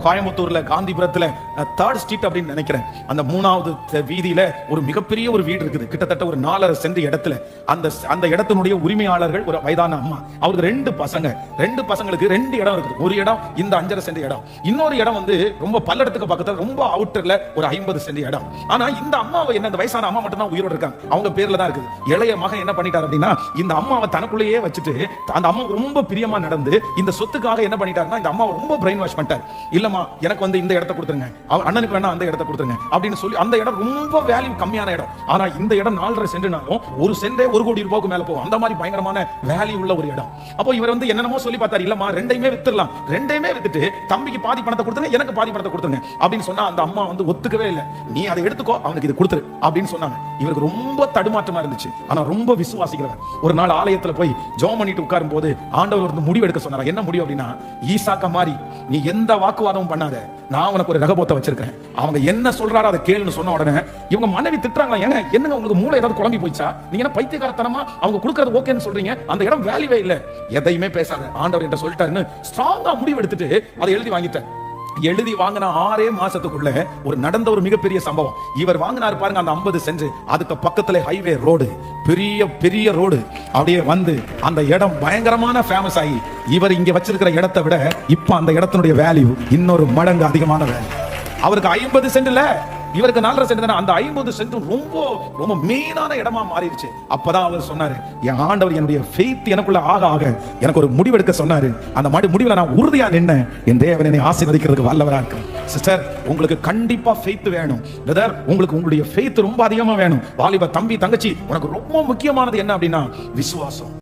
கோயம்புத்தூர்ல காந்திபுரத்துல 3rd street அப்படின்னு நினைக்கிறேன், அந்த 3வது வீதியில ஒரு மிகப்பெரிய ஒரு வீடு இருக்குது. கிட்டத்தட்ட ஒரு 4.5 சென்ட் இடத்துல அந்த இடத்தினுடைய உரிமையாளர்கள் ஒரு வயதான அம்மா. அவருக்கு 2 பசங்க, 2 பசங்களுக்கு 2 இடம் இருக்குது. ஒரு இடம் இந்த 5.5 சென்ட் இடம், இன்னொரு இடம் வந்து ரொம்ப பல்லடத்துக்கு பக்கத்துல ரொம்ப அவுட்டர்ல ஒரு 50 சென்ட் இடம். ஆனா இந்த அம்மாவை என்ன, இந்த வயசான அம்மா மட்டும் தான் உயிரோடு இருக்காங்க, அவங்க பேர்ல தான் இருக்குது. இளைய மகன் என்ன பண்ணிட்டார் அப்படின்னா, இந்த அம்மாவை தனக்குள்ளேயே வச்சுட்டு அந்த அம்மா ரொம்ப பிரியமா நடந்து இந்த சொத்துக்காக என்ன பண்ணிட்டாருன்னா, இந்த அம்மாவை ரொம்ப பிரெயின் வாஷ் பண்ணிட்டார். இல்லம்மா எனக்கு வந்து இந்த இடத்தை கொடுத்துருங்க, அண்ணனுக்கு வேணா அந்த இடத்தை கொடுத்துருங்க அப்படின்னு சொல்லி, அந்த இடம் ரொம்ப வேல்யூ கம்மியான இடம். ஆனா இந்த இடம் 4.5 சென்ட்னாலும் ஒரு சென்டே 1 கோடி ரூபாய்க்கு மேல போகும், அந்த மாதிரி பயங்கரமான வேல்யூ உள்ள ஒரு இடம். அப்போ இவர் வந்து என்னென்னமோ சொல்லி பார்த்தாரு, இல்லம்மா ரெண்டையுமே வித்துடலாம், ரெண்டையுமே வித்துட்டு தம்பிக்கு பாதி பணத்தை கொடுத்துருங்க, எனக்கு பாதி பணத்தை கொடுத்துருங்க அப்படின்னு சொன்னா அந்த அம்மா வந்து ஒத்துக்கவே இல்லை. நீ அதை எடுத்துக்கோ, அவனுக்கு இது கொடுத்துரு அப்படின்னு சொன்னாங்க. இவருக்கு ரொம்ப தடுமாற்றமா இருந்துச்சு, ஆனா ரொம்ப விசுவாசிக்கிறவர். ஒரு நாள் ஆலயத்துல போய் ஜெபம் பண்ணிட்டு உட்காரும் போது ஆண்டவர் வந்து முடிவு எடுக்க சொன்னார். என்ன முடிவு அப்படின்னா, ஈசாக்க மாதிரி நீ எந்த வாக்குவாதமும் பண்ணாத, நான் உனக்கு ஒரு ரகபோத்தை வச்சிருக்கேன், அவங்க என்ன சொல்றாரோ அதை கேளுன்னு சொன்ன உடனே இவங்க மனைவி திட்டுறாங்களா, ஏங்க என்னங்க உங்களுக்கு மூளை ஏதாவது குழம்பி போயிச்சா, நீங்க என்ன பைத்தியக்காரத்தனமா அவங்க கொடுக்கறது ஓகேன்னு சொல்றீங்க, அந்த இடம் வேல்யூவே இல்ல, எதையுமே பேசாத, ஆண்டவர் என்ற சொல்லிட்டாருன்னு ஸ்ட்ராங்கா முடிவு எடுத்துட்டு அதை எழுதி வாங்கிட்டேன். எழுதி வாங்கின 6 மாசத்துக்குள்ள நடந்த ஒரு மிகப்பெரிய சம்பவம். இவர் வாங்கினார் பாருங்க அந்த 50 சென்ட், அதுக்கு பக்கத்துல ஹைவே ரோடு, பெரிய பெரிய ரோடு அப்படியே வந்து அந்த இடம் பயங்கரமான ஃபேமஸ் ஆகி, இவர் இங்க வச்சிருக்கிற இடத்தை விட இப்ப அந்த இடத்தினுடைய வேல்யூ இன்னொரு மடங்கு அதிகமான வேல்யூ. அவருக்கு 50 சென்ட் இல்ல, இவருக்கு 4.5 சென்ட் தானே, அந்த 50 சென்ட் ரொம்ப ரொம்ப மெயினான இடமா மாறிடுச்சு. அப்பதான் அவர் சொன்னாரு, என் ஆண்டவர் என்னுடைய ஃபெய்த் எனக்குள்ள ஆக ஆக எனக்கு ஒரு முடிவெடுக்க சொன்னாரு, அந்த முடிவுல நான் உறுதியா நின்னேன், என் தேவன் என்னை ஆசீர்வதிக்கிறதுக்கு வல்லவரா இருக்கு. சிஸ்டர், உங்களுக்கு கண்டிப்பா ஃபெய்த் வேணும். பிரதர், உங்களுக்கு உங்களுடைய ஃபெய்த் ரொம்ப அதிகமா வேணும். வாலிப தம்பி தங்கச்சி, உனக்கு ரொம்ப முக்கியமானது என்ன அப்படின்னா விசுவாசம்.